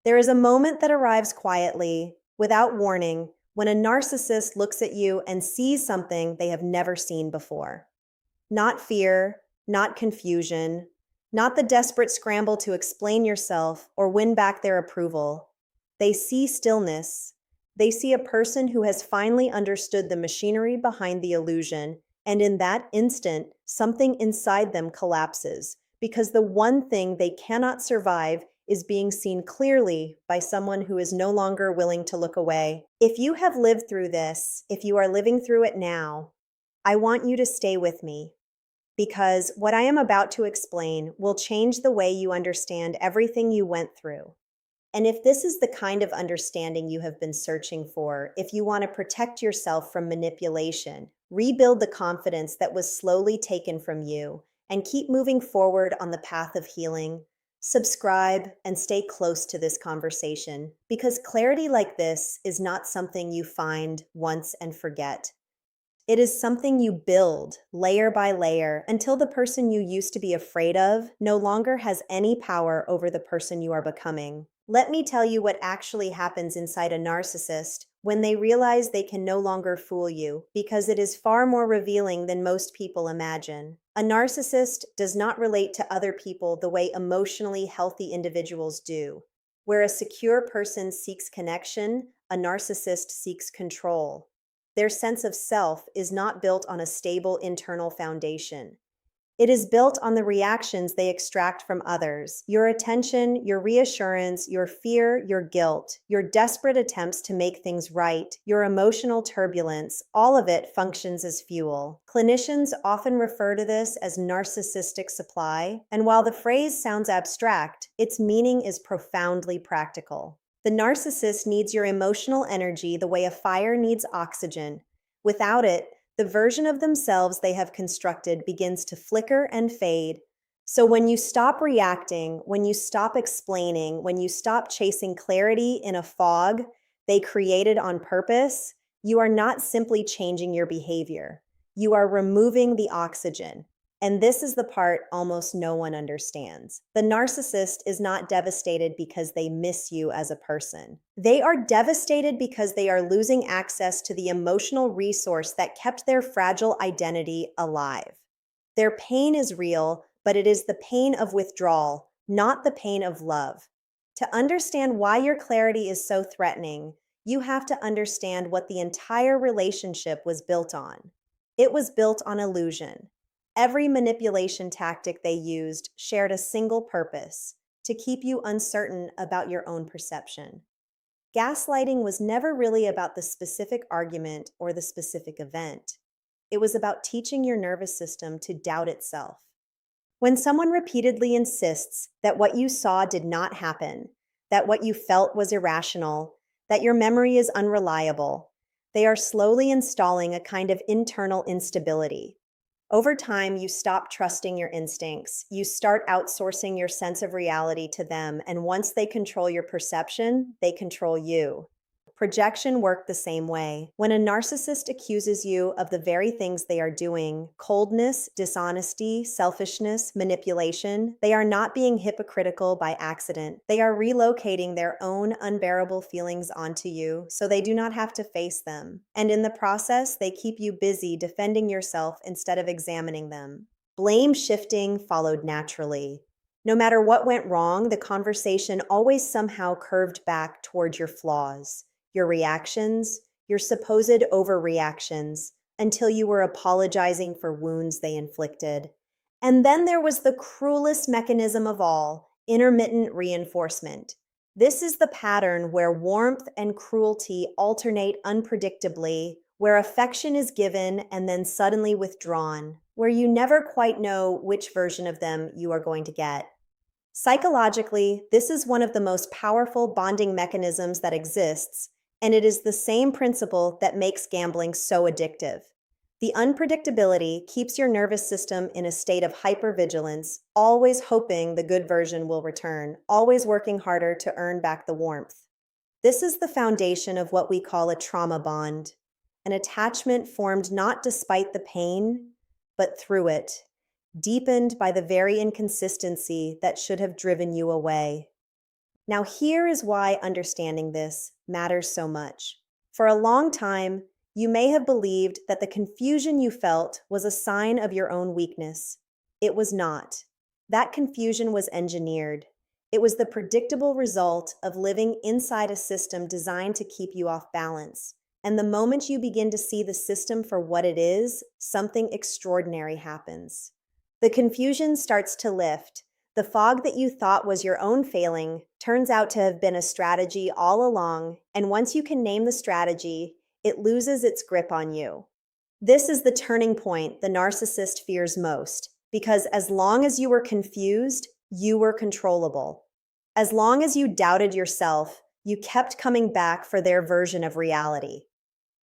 There is a moment that arrives quietly, without warning, when a narcissist looks at you and sees something they have never seen before. Not fear, not confusion, not the desperate scramble to explain yourself or win back their approval. They see stillness. They see a person who has finally understood the machinery behind the illusion, and in that instant, something inside them collapses because the one thing they cannot survive is being seen clearly by someone who is no longer willing to look away. If you have lived through this, if you are living through it now, I want you to stay with me because what I am about to explain will change the way you understand everything you went through. And if this is the kind of understanding you have been searching for, if you want to protect yourself from manipulation, rebuild the confidence that was slowly taken from you, and keep moving forward on the path of healing, subscribe and stay close to this conversation because clarity like this is not something you find once and forget. It is something you build layer by layer until the person you used to be afraid of no longer has any power over the person you are becoming. Let me tell you what actually happens inside a narcissist when they realize they can no longer fool you, because it is far more revealing than most people imagine. A narcissist does not relate to other people the way emotionally healthy individuals do. Where a secure person seeks connection, a narcissist seeks control. Their sense of self is not built on a stable internal foundation. It is built on the reactions they extract from others, your attention, your reassurance, your fear, your guilt, your desperate attempts to make things right, your emotional turbulence. All of it functions as fuel. Clinicians often refer to this as narcissistic supply, and while the phrase sounds abstract, its meaning is profoundly practical. The narcissist needs your emotional energy the way a fire needs oxygen. Without it, the version of themselves they have constructed begins to flicker and fade. So when you stop reacting, when you stop explaining, when you stop chasing clarity in a fog they created on purpose, you are not simply changing your behavior. You are removing the oxygen. And this is the part almost no one understands. The narcissist is not devastated because they miss you as a person. They are devastated because they are losing access to the emotional resource that kept their fragile identity alive. Their pain is real, but it is the pain of withdrawal, not the pain of love. To understand why your clarity is so threatening, you have to understand what the entire relationship was built on. It was built on illusion. Every manipulation tactic they used shared a single purpose: to keep you uncertain about your own perception. Gaslighting was never really about the specific argument or the specific event. It was about teaching your nervous system to doubt itself. When someone repeatedly insists that what you saw did not happen, that what you felt was irrational, that your memory is unreliable, they are slowly installing a kind of internal instability. Over time, you stop trusting your instincts. You start outsourcing your sense of reality to them, and once they control your perception, they control you. Projection worked the same way. When a narcissist accuses you of the very things they are doing, coldness, dishonesty, selfishness, manipulation, they are not being hypocritical by accident. They are relocating their own unbearable feelings onto you so they do not have to face them. And in the process, they keep you busy defending yourself instead of examining them. Blame shifting followed naturally. No matter what went wrong, the conversation always somehow curved back toward your flaws, your reactions, your supposed overreactions, until you were apologizing for wounds they inflicted. And then there was the cruelest mechanism of all, intermittent reinforcement. This is the pattern where warmth and cruelty alternate unpredictably, where affection is given and then suddenly withdrawn, where you never quite know which version of them you are going to get. Psychologically, this is one of the most powerful bonding mechanisms that exists, and it is the same principle that makes gambling so addictive. The unpredictability keeps your nervous system in a state of hypervigilance, always hoping the good version will return, always working harder to earn back the warmth. This is the foundation of what we call a trauma bond, an attachment formed not despite the pain, but through it, deepened by the very inconsistency that should have driven you away. Now, here is why understanding this matters so much. For a long time, you may have believed that the confusion you felt was a sign of your own weakness. It was not. That confusion was engineered. It was the predictable result of living inside a system designed to keep you off balance. And the moment you begin to see the system for what it is, something extraordinary happens. The confusion starts to lift. The fog that you thought was your own failing turns out to have been a strategy all along, and once you can name the strategy, it loses its grip on you. This is the turning point the narcissist fears most, because as long as you were confused, you were controllable. As long as you doubted yourself, you kept coming back for their version of reality.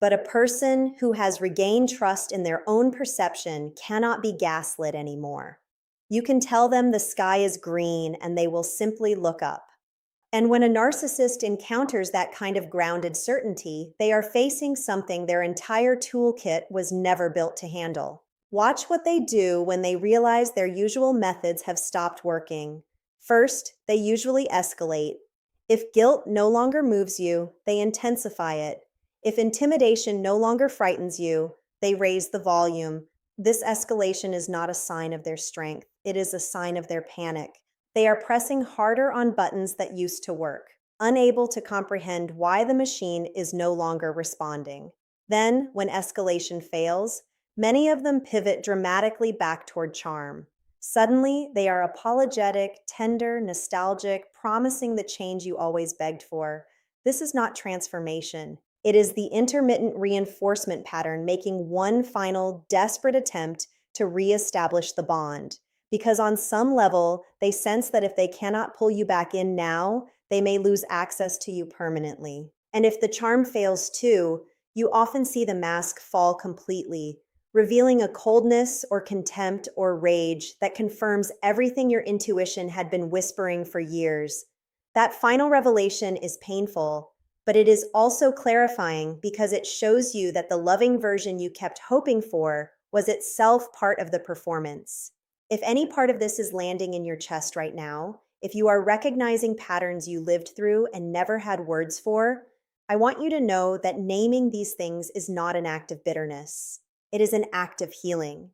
But a person who has regained trust in their own perception cannot be gaslit anymore. You can tell them the sky is green and they will simply look up. And when a narcissist encounters that kind of grounded certainty, they are facing something their entire toolkit was never built to handle. Watch what they do when they realize their usual methods have stopped working. First, they usually escalate. If guilt no longer moves you, they intensify it. If intimidation no longer frightens you, they raise the volume. This escalation is not a sign of their strength. It is a sign of their panic. They are pressing harder on buttons that used to work, unable to comprehend why the machine is no longer responding. Then, when escalation fails, many of them pivot dramatically back toward charm. Suddenly, they are apologetic, tender, nostalgic, promising the change you always begged for. This is not transformation. It is the intermittent reinforcement pattern making one final, desperate attempt to reestablish the bond. Because on some level, they sense that if they cannot pull you back in now, they may lose access to you permanently. And if the charm fails too, you often see the mask fall completely, revealing a coldness or contempt or rage that confirms everything your intuition had been whispering for years. That final revelation is painful, but it is also clarifying because it shows you that the loving version you kept hoping for was itself part of the performance. If any part of this is landing in your chest right now, if you are recognizing patterns you lived through and never had words for, I want you to know that naming these things is not an act of bitterness. It is an act of healing.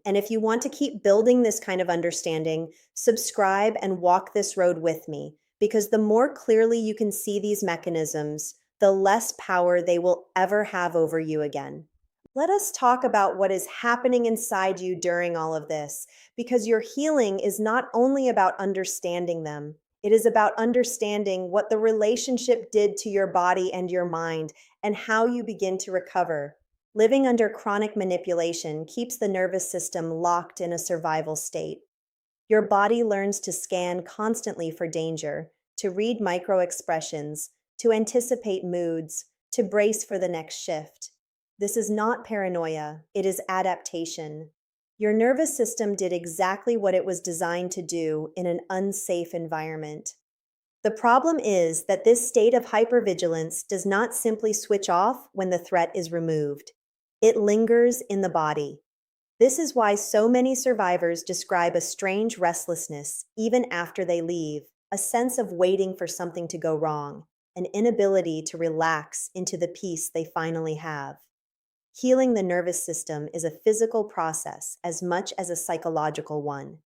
And if you want to keep building this kind of understanding, subscribe and walk this road with me, because the more clearly you can see these mechanisms, the less power they will ever have over you again. Let us talk about what is happening inside you during all of this, because your healing is not only about understanding them, it is about understanding what the relationship did to your body and your mind and how you begin to recover. Living under chronic manipulation keeps the nervous system locked in a survival state. Your body learns to scan constantly for danger, to read micro expressions, to anticipate moods, to brace for the next shift. This is not paranoia, it is adaptation. Your nervous system did exactly what it was designed to do in an unsafe environment. The problem is that this state of hypervigilance does not simply switch off when the threat is removed. It lingers in the body. This is why so many survivors describe a strange restlessness even after they leave, a sense of waiting for something to go wrong, an inability to relax into the peace they finally have. Healing the nervous system is a physical process as much as a psychological one.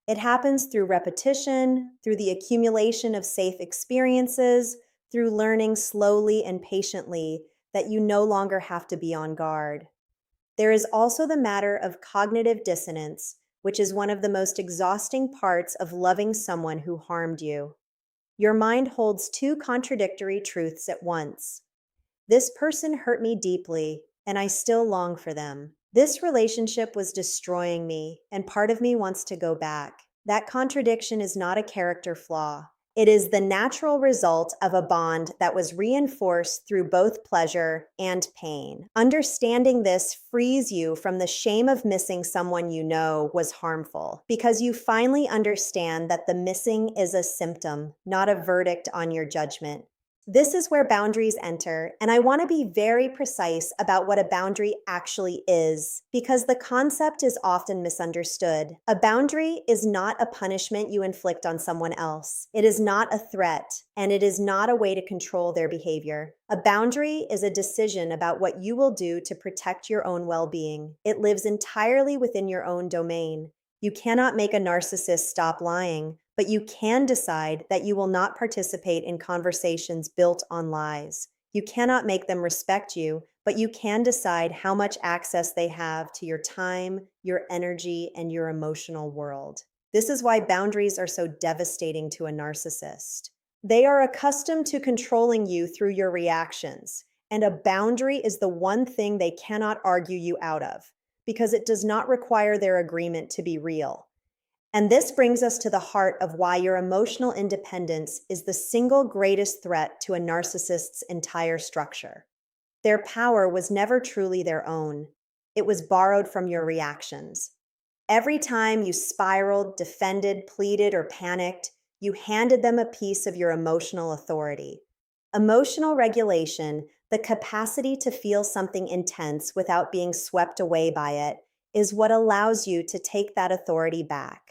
It happens through repetition, through the accumulation of safe experiences, through learning slowly and patiently that you no longer have to be on guard. There is also the matter of cognitive dissonance, which is one of the most exhausting parts of loving someone who harmed you. Your mind holds two contradictory truths at once. This person hurt me deeply, and I still long for them. This relationship was destroying me, and part of me wants to go back. That contradiction is not a character flaw. It is the natural result of a bond that was reinforced through both pleasure and pain. Understanding this frees you from the shame of missing someone you know was harmful, because you finally understand that the missing is a symptom, not a verdict on your judgment. This is where boundaries enter, and I want to be very precise about what a boundary actually is, because the concept is often misunderstood. A boundary is not a punishment you inflict on someone else. It is not a threat, and it is not a way to control their behavior. A boundary is a decision about what you will do to protect your own well-being. It lives entirely within your own domain. You cannot make a narcissist stop lying, but you can decide that you will not participate in conversations built on lies. You cannot make them respect you, but you can decide how much access they have to your time, your energy, and your emotional world. This is why boundaries are so devastating to a narcissist. They are accustomed to controlling you through your reactions, and a boundary is the one thing they cannot argue you out of, because it does not require their agreement to be real. And this brings us to the heart of why your emotional independence is the single greatest threat to a narcissist's entire structure. Their power was never truly their own. It was borrowed from your reactions. Every time you spiraled, defended, pleaded, or panicked, you handed them a piece of your emotional authority. Emotional regulation, the capacity to feel something intense without being swept away by it, is what allows you to take that authority back.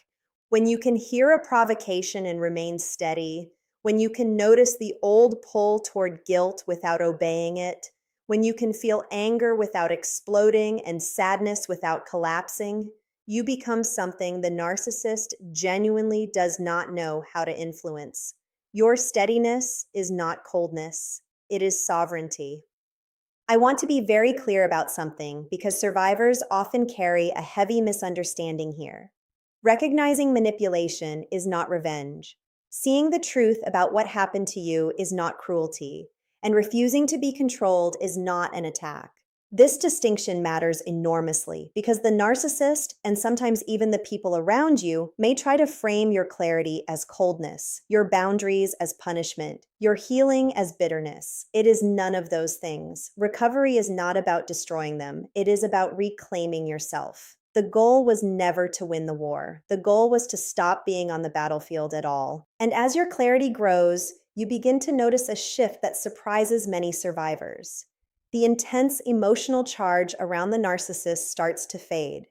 When you can hear a provocation and remain steady, when you can notice the old pull toward guilt without obeying it, when you can feel anger without exploding and sadness without collapsing, you become something the narcissist genuinely does not know how to influence. Your steadiness is not coldness, it is sovereignty. I want to be very clear about something because survivors often carry a heavy misunderstanding here. Recognizing manipulation is not revenge. Seeing the truth about what happened to you is not cruelty, and refusing to be controlled is not an attack. This distinction matters enormously because the narcissist, and sometimes even the people around you, may try to frame your clarity as coldness, your boundaries as punishment, your healing as bitterness. It is none of those things. Recovery is not about destroying them. It is about reclaiming yourself. The goal was never to win the war. The goal was to stop being on the battlefield at all. And as your clarity grows, you begin to notice a shift that surprises many survivors. The intense emotional charge around the narcissist starts to fade.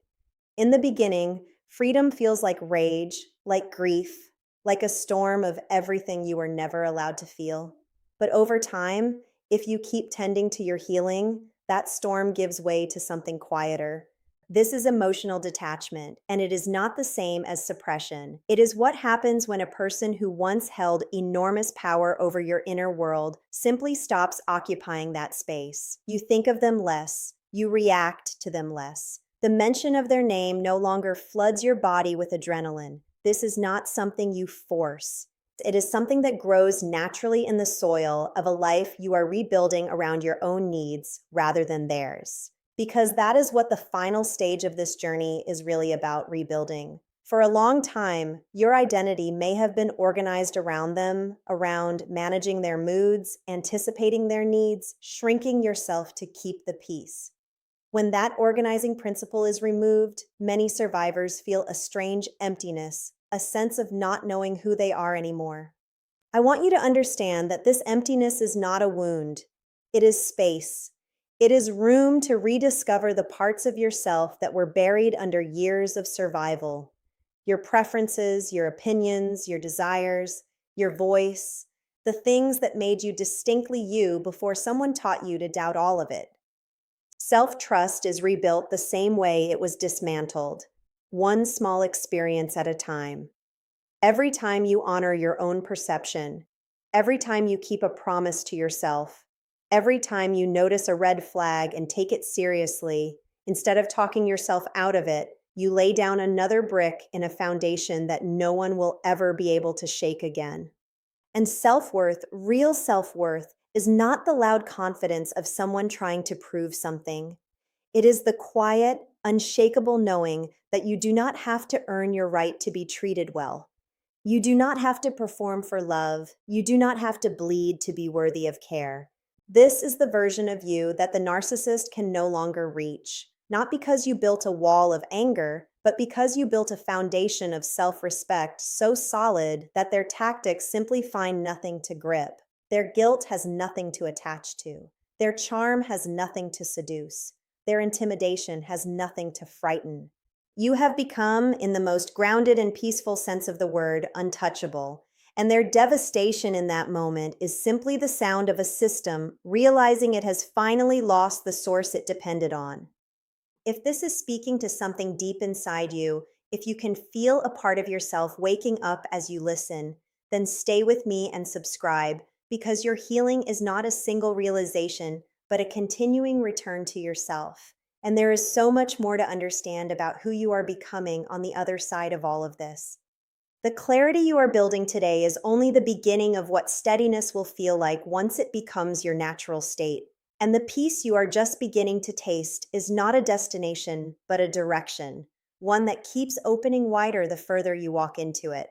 In the beginning, freedom feels like rage, like grief, like a storm of everything you were never allowed to feel. But over time, if you keep tending to your healing, that storm gives way to something quieter. This is emotional detachment, and it is not the same as suppression. It is what happens when a person who once held enormous power over your inner world simply stops occupying that space. You think of them less. You react to them less. The mention of their name no longer floods your body with adrenaline. This is not something you force. It is something that grows naturally in the soil of a life you are rebuilding around your own needs rather than theirs. Because that is what the final stage of this journey is really about, rebuilding. For a long time, your identity may have been organized around them, around managing their moods, anticipating their needs, shrinking yourself to keep the peace. When that organizing principle is removed, many survivors feel a strange emptiness, a sense of not knowing who they are anymore. I want you to understand that this emptiness is not a wound. It is space. It is room to rediscover the parts of yourself that were buried under years of survival. Your preferences, your opinions, your desires, your voice, the things that made you distinctly you before someone taught you to doubt all of it. Self-trust is rebuilt the same way it was dismantled, one small experience at a time. Every time you honor your own perception, every time you keep a promise to yourself, every time you notice a red flag and take it seriously, instead of talking yourself out of it, you lay down another brick in a foundation that no one will ever be able to shake again. And self-worth, real self-worth, is not the loud confidence of someone trying to prove something. It is the quiet, unshakable knowing that you do not have to earn your right to be treated well. You do not have to perform for love. You do not have to bleed to be worthy of care. This is the version of you that the narcissist can no longer reach, not because you built a wall of anger, but because you built a foundation of self-respect so solid that their tactics simply find nothing to grip. Their guilt has nothing to attach to. Their charm has nothing to seduce. Their intimidation has nothing to frighten. You have become, in the most grounded and peaceful sense of the word, untouchable. And their devastation in that moment is simply the sound of a system realizing it has finally lost the source it depended on. If this is speaking to something deep inside you, if you can feel a part of yourself waking up as you listen, then stay with me and subscribe because your healing is not a single realization, but a continuing return to yourself. And there is so much more to understand about who you are becoming on the other side of all of this. The clarity you are building today is only the beginning of what steadiness will feel like once it becomes your natural state. And the peace you are just beginning to taste is not a destination, but a direction, one that keeps opening wider the further you walk into it.